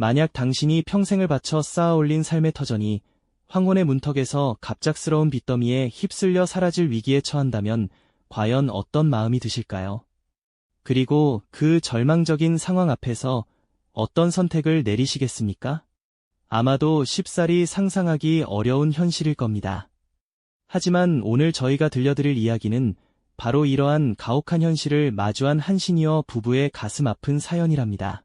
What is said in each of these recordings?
만약 당신이 평생을 바쳐 쌓아 올린 삶의 터전이 황혼의 문턱에서 갑작스러운 빚더미에 휩쓸려 사라질 위기에 처한다면 과연 어떤 마음이 드실까요? 그리고 그 절망적인 상황 앞에서 어떤 선택을 내리시겠습니까? 아마도 쉽사리 상상하기 어려운 현실일 겁니다. 하지만 오늘 저희가 들려드릴 이야기는 바로 이러한 가혹한 현실을 마주한 한 시니어 부부의 가슴 아픈 사연이랍니다.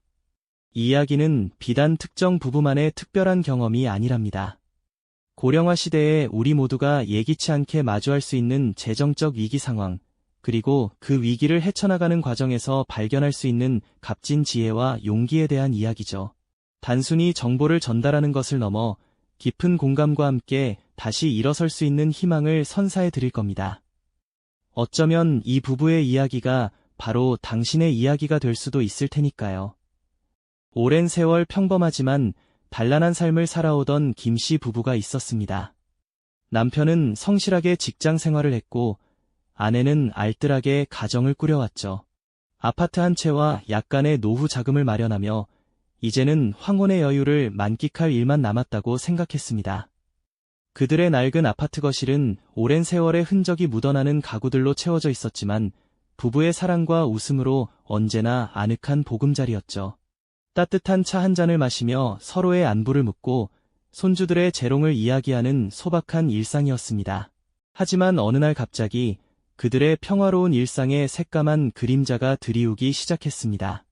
이 이야기는 비단 특정 부부만의 특별한 경험이 아니랍니다. 고령화 시대에 우리 모두가 예기치 않게 마주할 수 있는 재정적 위기 상황, 그리고 그 위기를 헤쳐나가는 과정에서 발견할 수 있는 값진 지혜와 용기에 대한 이야기죠. 단순히 정보를 전달하는 것을 넘어 깊은 공감과 함께 다시 일어설 수 있는 희망을 선사해 드릴 겁니다. 어쩌면 이 부부의 이야기가 바로 당신의 이야기가 될 수도 있을 테니까요. 오랜 세월 평범하지만 단란한 삶을 살아오던 김씨 부부가 있었습니다. 남편은 성실하게 직장 생활을 했고 아내는 알뜰하게 가정을 꾸려왔죠. 아파트 한 채와 약간의 노후 자금을 마련하며 이제는 황혼의 여유를 만끽할 일만 남았다고 생각했습니다. 그들의 낡은 아파트 거실은 오랜 세월의 흔적이 묻어나는 가구들로 채워져 있었지만 부부의 사랑과 웃음으로 언제나 아늑한 보금자리였죠. 따뜻한 차 한 잔을 마시며 서로의 안부를 묻고 손주들의 재롱을 이야기하는 소박한 일상이었습니다. 하지만 어느 날 갑자기 그들의 평화로운 일상에 새까만 그림자가 들이우기 시작했습니다.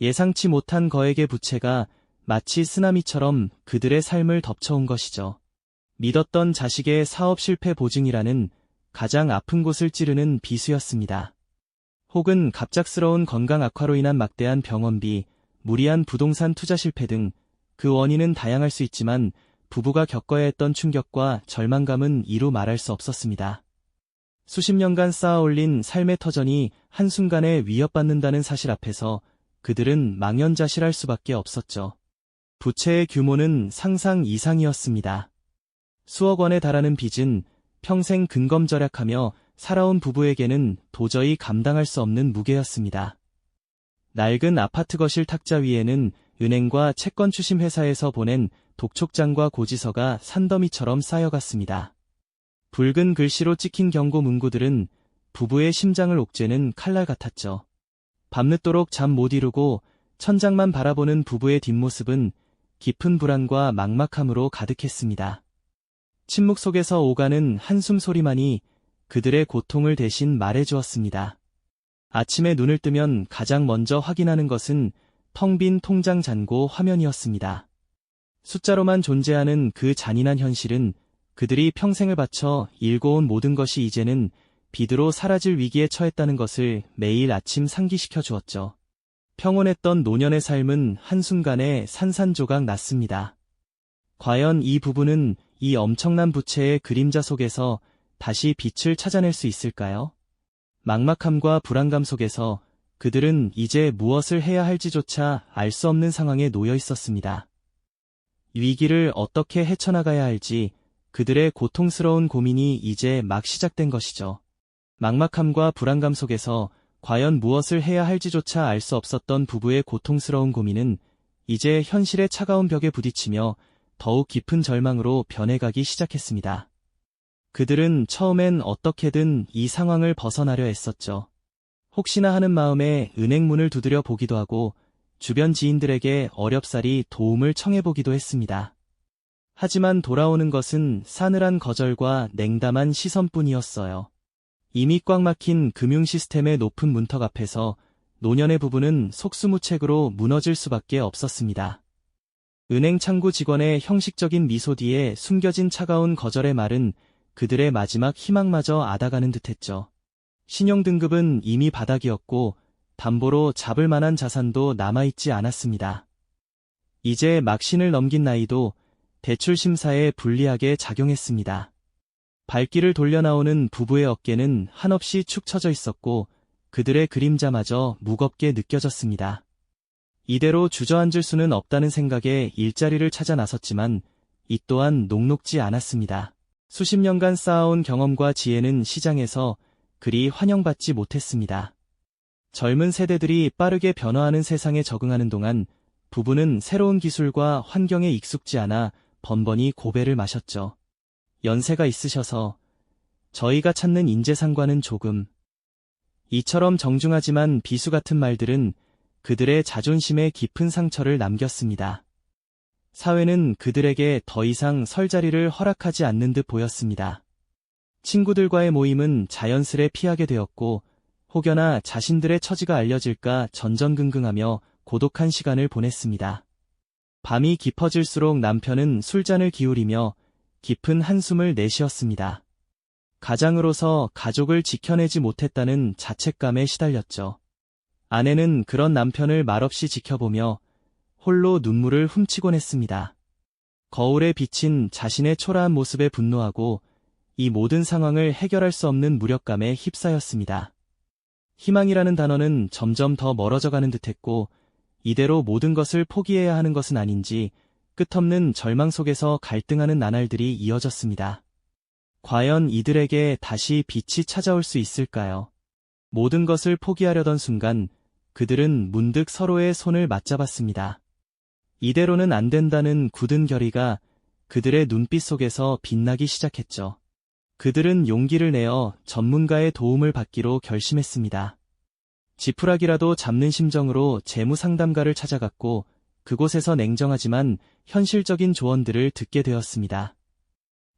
예상치 못한 거액의 부채가 마치 쓰나미처럼 그들의 삶을 덮쳐온 것이죠. 믿었던 자식의 사업 실패 보증이라는 가장 아픈 곳을 찌르는 비수였습니다. 혹은 갑작스러운 건강 악화로 인한 막대한 병원비, 무리한 부동산 투자 실패 등 그 원인은 다양할 수 있지만 부부가 겪어야 했던 충격과 절망감은 이루 말할 수 없었습니다. 수십 년간 쌓아올린 삶의 터전이 한순간에 위협받는다는 사실 앞에서 그들은 망연자실할 수밖에 없었죠. 부채의 규모는 상상 이상이었습니다. 수억 원에 달하는 빚은 평생 근검절약하며 살아온 부부에게는 도저히 감당할 수 없는 무게였습니다. 낡은 아파트 거실 탁자 위에는 은행과 채권 추심 회사에서 보낸 독촉장과 고지서가 산더미처럼 쌓여갔습니다. 붉은 글씨로 찍힌 경고 문구들은 부부의 심장을 옥죄는 칼날 같았죠. 밤늦도록 잠 못 이루고 천장만 바라보는 부부의 뒷모습은 깊은 불안과 막막함으로 가득했습니다. 침묵 속에서 오가는 한숨 소리만이 그들의 고통을 대신 말해주었습니다. 아침에 눈을 뜨면 가장 먼저 확인하는 것은 텅 빈 통장 잔고 화면이었습니다. 숫자로만 존재하는 그 잔인한 현실은 그들이 평생을 바쳐 일궈온 모든 것이 이제는 빚으로 사라질 위기에 처했다는 것을 매일 아침 상기시켜 주었죠. 평온했던 노년의 삶은 한순간에 산산조각 났습니다. 과연 이 부부는 이 엄청난 부채의 그림자 속에서 다시 빛을 찾아낼 수 있을까요? 막막함과 불안감 속에서 그들은 이제 무엇을 해야 할지조차 알 수 없는 상황에 놓여 있었습니다. 위기를 어떻게 헤쳐나가야 할지 그들의 고통스러운 고민이 이제 막 시작된 것이죠. 막막함과 불안감 속에서 과연 무엇을 해야 할지조차 알 수 없었던 부부의 고통스러운 고민은 이제 현실의 차가운 벽에 부딪히며 더욱 깊은 절망으로 변해가기 시작했습니다. 그들은 처음엔 어떻게든 이 상황을 벗어나려 애썼죠. 혹시나 하는 마음에 은행 문을 두드려 보기도 하고 주변 지인들에게 어렵사리 도움을 청해보기도 했습니다. 하지만 돌아오는 것은 싸늘한 거절과 냉담한 시선뿐이었어요. 이미 꽉 막힌 금융 시스템의 높은 문턱 앞에서 노년의 부부는 속수무책으로 무너질 수밖에 없었습니다. 은행 창구 직원의 형식적인 미소 뒤에 숨겨진 차가운 거절의 말은 그들의 마지막 희망마저 앗아가는 듯했죠. 신용등급은 이미 바닥이었고 담보로 잡을 만한 자산도 남아있지 않았습니다. 이제 막신을 넘긴 나이도 대출 심사에 불리하게 작용했습니다. 발길을 돌려 나오는 부부의 어깨는 한없이 축 처져 있었고 그들의 그림자마저 무겁게 느껴졌습니다. 이대로 주저앉을 수는 없다는 생각에 일자리를 찾아 나섰지만 이 또한 녹록지 않았습니다. 수십 년간 쌓아온 경험과 지혜는 시장에서 그리 환영받지 못했습니다. 젊은 세대들이 빠르게 변화하는 세상에 적응하는 동안 부부는 새로운 기술과 환경에 익숙지 않아 번번이 고배를 마셨죠. 연세가 있으셔서 저희가 찾는 인재상과는 조금. 이처럼 정중하지만 비수 같은 말들은 그들의 자존심에 깊은 상처를 남겼습니다. 사회는 그들에게 더 이상 설 자리를 허락하지 않는 듯 보였습니다. 친구들과의 모임은 자연스레 피하게 되었고, 혹여나 자신들의 처지가 알려질까 전전긍긍하며 고독한 시간을 보냈습니다. 밤이 깊어질수록 남편은 술잔을 기울이며 깊은 한숨을 내쉬었습니다. 가장으로서 가족을 지켜내지 못했다는 자책감에 시달렸죠. 아내는 그런 남편을 말없이 지켜보며 홀로 눈물을 훔치곤 했습니다. 거울에 비친 자신의 초라한 모습에 분노하고 이 모든 상황을 해결할 수 없는 무력감에 휩싸였습니다. 희망이라는 단어는 점점 더 멀어져가는 듯했고, 이대로 모든 것을 포기해야 하는 것은 아닌지 끝없는 절망 속에서 갈등하는 나날들이 이어졌습니다. 과연 이들에게 다시 빛이 찾아올 수 있을까요? 모든 것을 포기하려던 순간 그들은 문득 서로의 손을 맞잡았습니다. 이대로는 안 된다는 굳은 결의가 그들의 눈빛 속에서 빛나기 시작했죠. 그들은 용기를 내어 전문가의 도움을 받기로 결심했습니다. 지푸라기라도 잡는 심정으로 재무상담가를 찾아갔고, 그곳에서 냉정하지만 현실적인 조언들을 듣게 되었습니다.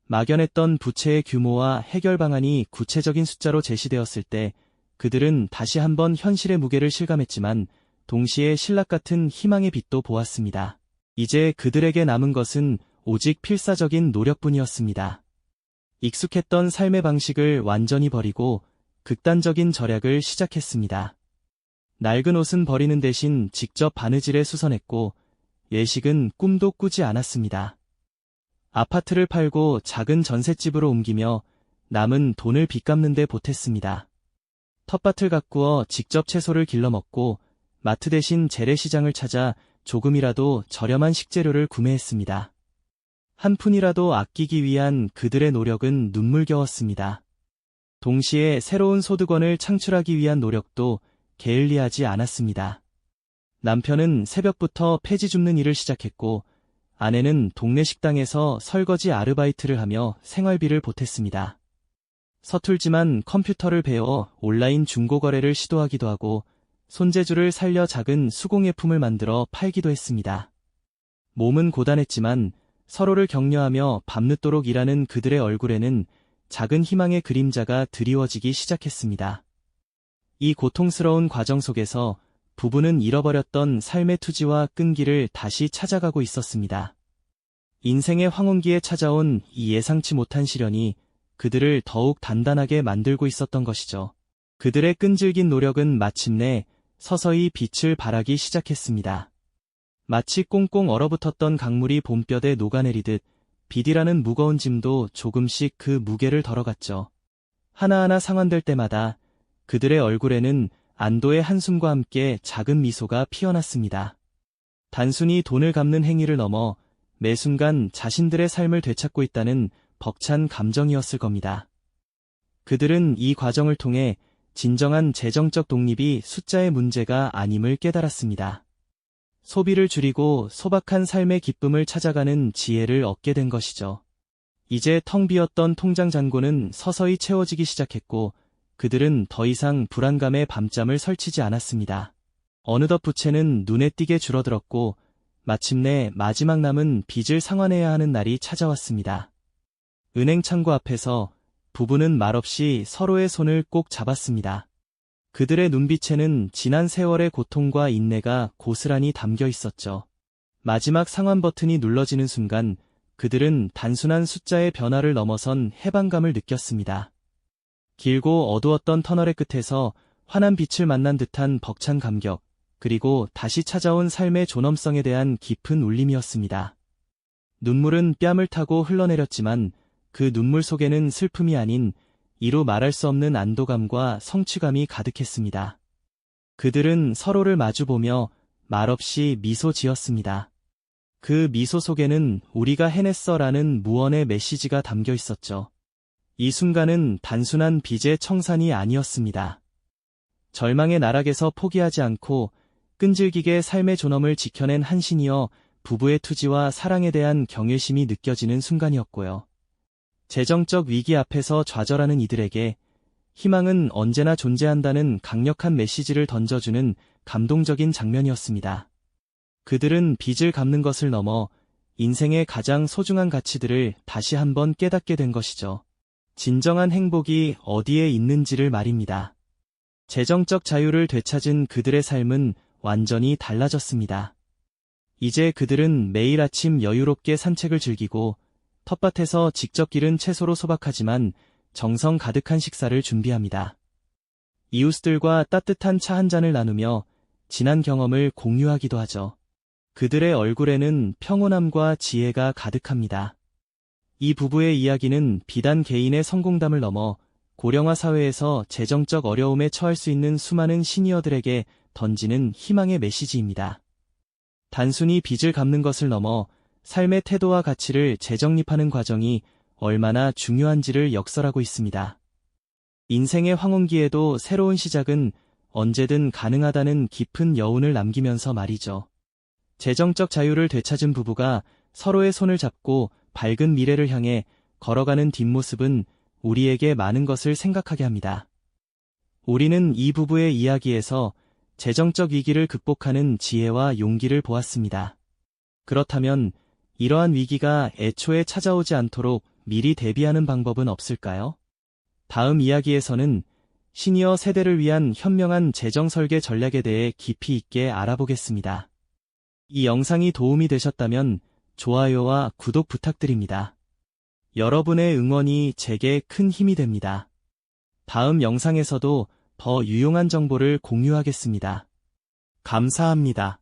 막연했던 부채의 규모와 해결 방안이 구체적인 숫자로 제시되었을 때 그들은 다시 한번 현실의 무게를 실감했지만 동시에 신락 같은 희망의 빛도 보았습니다. 이제 그들에게 남은 것은 오직 필사적인 노력뿐이었습니다. 익숙했던 삶의 방식을 완전히 버리고 극단적인 절약을 시작했습니다. 낡은 옷은 버리는 대신 직접 바느질에 수선했고, 예식은 꿈도 꾸지 않았습니다. 아파트를 팔고 작은 전셋집으로 옮기며 남은 돈을 빚 갚는 데 보탰습니다. 텃밭을 가꾸어 직접 채소를 길러 먹고 마트 대신 재래시장을 찾아 조금이라도 저렴한 식재료를 구매했습니다. 한 푼이라도 아끼기 위한 그들의 노력은 눈물겨웠습니다. 동시에 새로운 소득원을 창출하기 위한 노력도 게을리하지 않았습니다. 남편은 새벽부터 폐지 줍는 일을 시작했고, 아내는 동네 식당에서 설거지 아르바이트를 하며 생활비를 보탰습니다. 서툴지만 컴퓨터를 배워 온라인 중고거래를 시도하기도 하고 손재주를 살려 작은 수공예품을 만들어 팔기도 했습니다. 몸은 고단했지만 서로를 격려하며 밤늦도록 일하는 그들의 얼굴에는 작은 희망의 그림자가 드리워지기 시작했습니다. 이 고통스러운 과정 속에서 부부는 잃어버렸던 삶의 투지와 끈기를 다시 찾아가고 있었습니다. 인생의 황혼기에 찾아온 이 예상치 못한 시련이 그들을 더욱 단단하게 만들고 있었던 것이죠. 그들의 끈질긴 노력은 마침내 서서히 빛을 발하기 시작했습니다. 마치 꽁꽁 얼어붙었던 강물이 봄볕에 녹아내리듯 빚이라는 무거운 짐도 조금씩 그 무게를 덜어갔죠. 하나하나 상환될 때마다 그들의 얼굴에는 안도의 한숨과 함께 작은 미소가 피어났습니다. 단순히 돈을 갚는 행위를 넘어 매 순간 자신들의 삶을 되찾고 있다는 벅찬 감정이었을 겁니다. 그들은 이 과정을 통해 진정한 재정적 독립이 숫자의 문제가 아님을 깨달았습니다. 소비를 줄이고 소박한 삶의 기쁨을 찾아가는 지혜를 얻게 된 것이죠. 이제 텅 비었던 통장 잔고는 서서히 채워지기 시작했고, 그들은 더 이상 불안감에 밤잠을 설치지 않았습니다. 어느덧 부채는 눈에 띄게 줄어들었고, 마침내 마지막 남은 빚을 상환해야 하는 날이 찾아왔습니다. 은행 창구 앞에서 부부는 말없이 서로의 손을 꼭 잡았습니다. 그들의 눈빛에는 지난 세월의 고통과 인내가 고스란히 담겨 있었죠. 마지막 상환 버튼이 눌러지는 순간 그들은 단순한 숫자의 변화를 넘어선 해방감을 느꼈습니다. 길고 어두웠던 터널의 끝에서 환한 빛을 만난 듯한 벅찬 감격, 그리고 다시 찾아온 삶의 존엄성에 대한 깊은 울림이었습니다. 눈물은 뺨을 타고 흘러내렸지만 그 눈물 속에는 슬픔이 아닌 이루 말할 수 없는 안도감과 성취감이 가득했습니다. 그들은 서로를 마주보며 말없이 미소 지었습니다. 그 미소 속에는 우리가 해냈어라는 무언의 메시지가 담겨 있었죠. 이 순간은 단순한 빚의 청산이 아니었습니다. 절망의 나락에서 포기하지 않고 끈질기게 삶의 존엄을 지켜낸 한 시니어 부부의 투지와 사랑에 대한 경외심이 느껴지는 순간이었고요. 재정적 위기 앞에서 좌절하는 이들에게 희망은 언제나 존재한다는 강력한 메시지를 던져주는 감동적인 장면이었습니다. 그들은 빚을 갚는 것을 넘어 인생의 가장 소중한 가치들을 다시 한번 깨닫게 된 것이죠. 진정한 행복이 어디에 있는지를 말입니다. 재정적 자유를 되찾은 그들의 삶은 완전히 달라졌습니다. 이제 그들은 매일 아침 여유롭게 산책을 즐기고 텃밭에서 직접 기른 채소로 소박하지만 정성 가득한 식사를 준비합니다. 이웃들과 따뜻한 차 한 잔을 나누며 지난 경험을 공유하기도 하죠. 그들의 얼굴에는 평온함과 지혜가 가득합니다. 이 부부의 이야기는 비단 개인의 성공담을 넘어 고령화 사회에서 재정적 어려움에 처할 수 있는 수많은 시니어들에게 던지는 희망의 메시지입니다. 단순히 빚을 갚는 것을 넘어 삶의 태도와 가치를 재정립하는 과정이 얼마나 중요한지를 역설하고 있습니다. 인생의 황혼기에도 새로운 시작은 언제든 가능하다는 깊은 여운을 남기면서 말이죠. 재정적 자유를 되찾은 부부가 서로의 손을 잡고 밝은 미래를 향해 걸어가는 뒷모습은 우리에게 많은 것을 생각하게 합니다. 우리는 이 부부의 이야기에서 재정적 위기를 극복하는 지혜와 용기를 보았습니다. 그렇다면 이러한 위기가 애초에 찾아오지 않도록 미리 대비하는 방법은 없을까요? 다음 이야기에서는 시니어 세대를 위한 현명한 재정 설계 전략에 대해 깊이 있게 알아보겠습니다. 이 영상이 도움이 되셨다면 좋아요와 구독 부탁드립니다. 여러분의 응원이 제게 큰 힘이 됩니다. 다음 영상에서도 더 유용한 정보를 공유하겠습니다. 감사합니다.